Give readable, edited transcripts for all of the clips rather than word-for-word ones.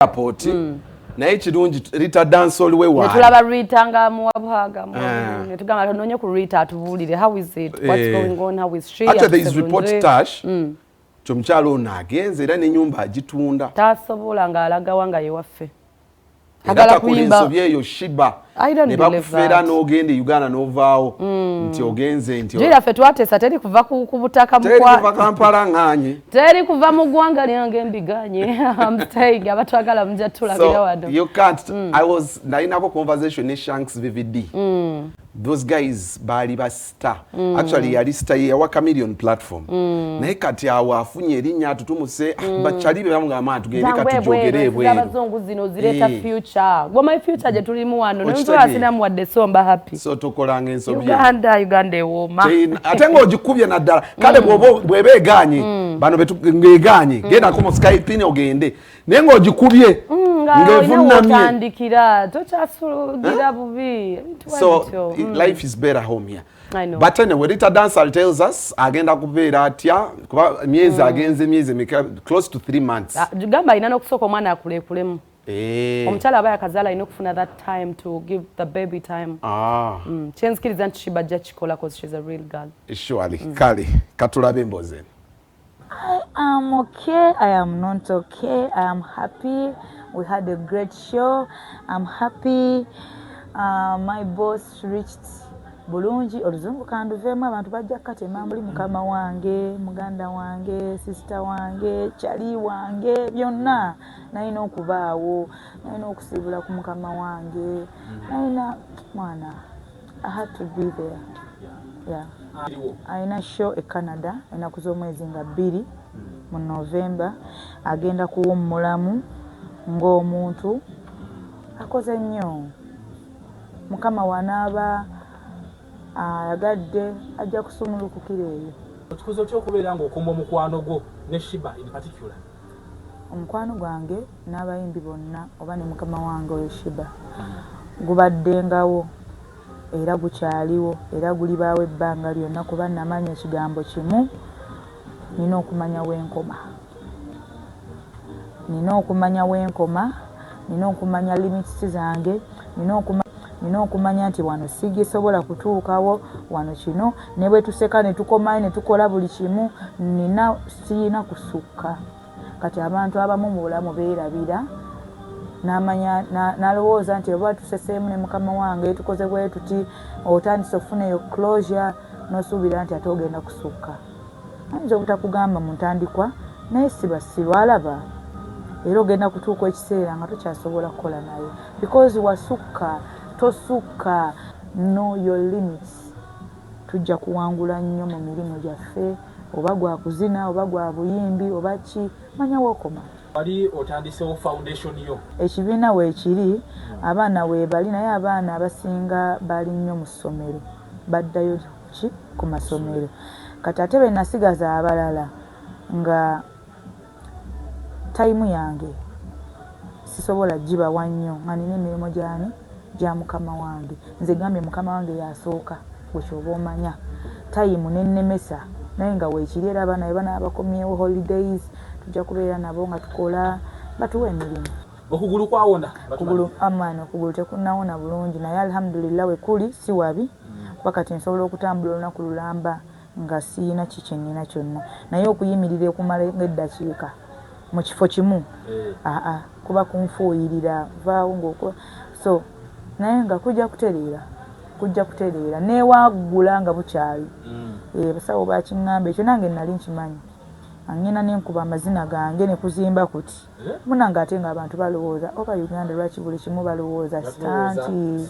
airport naye kirungi Ritah Dancehall we wa netulaba Ritah nga muwabuhaga netugamba tononye ku Ritah atubulire how is it what's going on how is she actually there is report stash kyomkyalo ono agenze era n'ennyumba agitunda tasobola ng'alaga wanga ye waffe agala kuyimba byeyo Sheebah ne bakufeera n'ogenda Uganda n'ovaawo nti ogenze nti jira ffe twatesa teri kuva ku butaka teri kuva Kampala nganye teri kuva mu ggwanga lyange mbiganye I'm staying abatwagala mujja tulabira wano so you can't I was nainako conversation ne Shanks VVD those guys bali ba star actually yali star ya Chameleon platform naye kati awo afunye erinnya tutumuse bachalibe bamugamba tugende kati jogere bwe abazungu zino zireta future gwa my future je tulimu wano nzo asina muwadde somba happy so tokolanga ensobi Uganda ewoma ate ng'ogikubye naddala kale bw'ebeeganye bano betugeganye genda ko mu Skype ne ogende naye ng'ogikubye ng'evunnamye tokyasugira bubi so life is better home here. I know. But anyway, Ritah Dancehall tells us agenda kubeera atya kuba myezi agenze myezi close to 3 months. Gamba ina n'okusooka omwana akulekulemu. Omukyala aba yakazaala alina okufuna that time to give the baby time. Kyensikiriza nti Sheebah ajja kikola because she's a real girl. Surely. Kale katulabe emboozi eno. I am okay. I am not okay. I am happy. We had a great show. I'm happy. My boss reached bulungi oluzungu kanduvemu abantu bajja katema muli mukama wange muganda wange sister wange chali wange byonna nalina okubaawo nalina okusibula ku mukama wange nalina mwana I had to be there. Yeah. Aina show e Canada enaku z'omwezi nga 2 mu November agenda kuwummulamu ng'omuntu akoze nnyo mukama wanaaba ayagadde ajja kusumulukukira eyo ekikuzo ky'okubeera ng'okumba omukwano gwo ne Sheebah in particular omukwano gwange n'abayimbi bonna oba ne mukama wange oyo Sheebah gubaddengawo era gukyaliwo era gulibaawo ebbanga lyonna kuba namanya ekigambo kimu nina okumanya wenkoma nina okumanya limits zange nina okumanya nti wano sigisobola kutuukawo wano kino ne bwe tuseka ne tukomayo ne tukola buli kimu siyina kusukka kati abantu abamu mu bulamu beerabira n'alowooza nti oba tuseseemu ne mukama wange tukoze bwe tuti otandise okufuna eyo closure n'osuubira nti ate ogenda kusukka ayinza obutakugamba mu ntandikwa naye sibasibwalaba era ogenda kutuuka ekiseera nga tokyasobola kukola naye because wasukka tosukka know your limits tujja kuwangula nnyo mu mirimu gyaffe oba gwa kuzina oba gwa buyimbi oba ki manya wokoma wali otandisewo foundation yo ekibiina weekiri abaana weebali naye abaana abasinga bali nnyo mu ssomero baddayo ki ku masomero kati ate be nasigaza abalala nga tayimu yange sisobola gibawa nnyo nga nina emirimu gya mukama wange nze gambye mukama wange yasooka bwekyoba omanya tayimu nennemesa naye nga weekiri era abaana bana abakomyewo holidays tujja kubeera nabo nga tukola batuwa emirimu okugulu kwawona okugulu tekunawona bulungi naye alhamdulillah wekuli si wabi wakati nsobola okutambula olunaku lulamba nga siina kikyenina kyonna naye okuyimirira okumala ng'eddakiika mu kifo kimu kuba kunfuuyirira vaawo ng'okola so naye nga kujja kutereera newaggula nga bukyali basawo bakiŋŋamba ekyo nange nali nkimanyi angina nenkuba amazina gange ne kuzimba kuti munanga ate nga abantu balowooza oba Uganda lwaki buli kimu balowooza stanti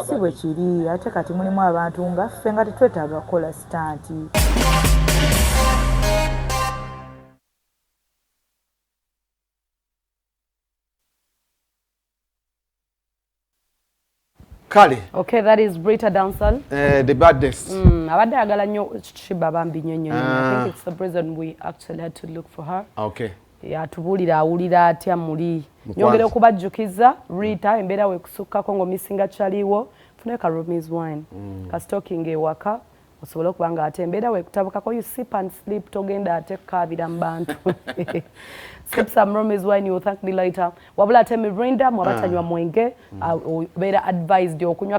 si bwe kiri ate kati mulimu abantu nga ffe nga tetwetaaga kukola stanti. Kale. Okay, that is Ritah Dancehall. The baddest. Abadde agala nnyo Sheebah bambi nnyo. I think it's the reason we actually had to look for her. Okay. Yatubulira awulira atya muli. Nyongera okubajjukiza Ritah embeera we kusukkako ng'omisinga kyaliwo. Fune ka Romi's wine. Ka stocking ewaka osobola okuba nga ate embeera weekutabukako you sip and sleep togenda ate kukaabira mu bantu. Sip some Rome's wine, you will thank me later. Wabula ate Mirinda, mwabatanywa mwenge, obeera advised okunywa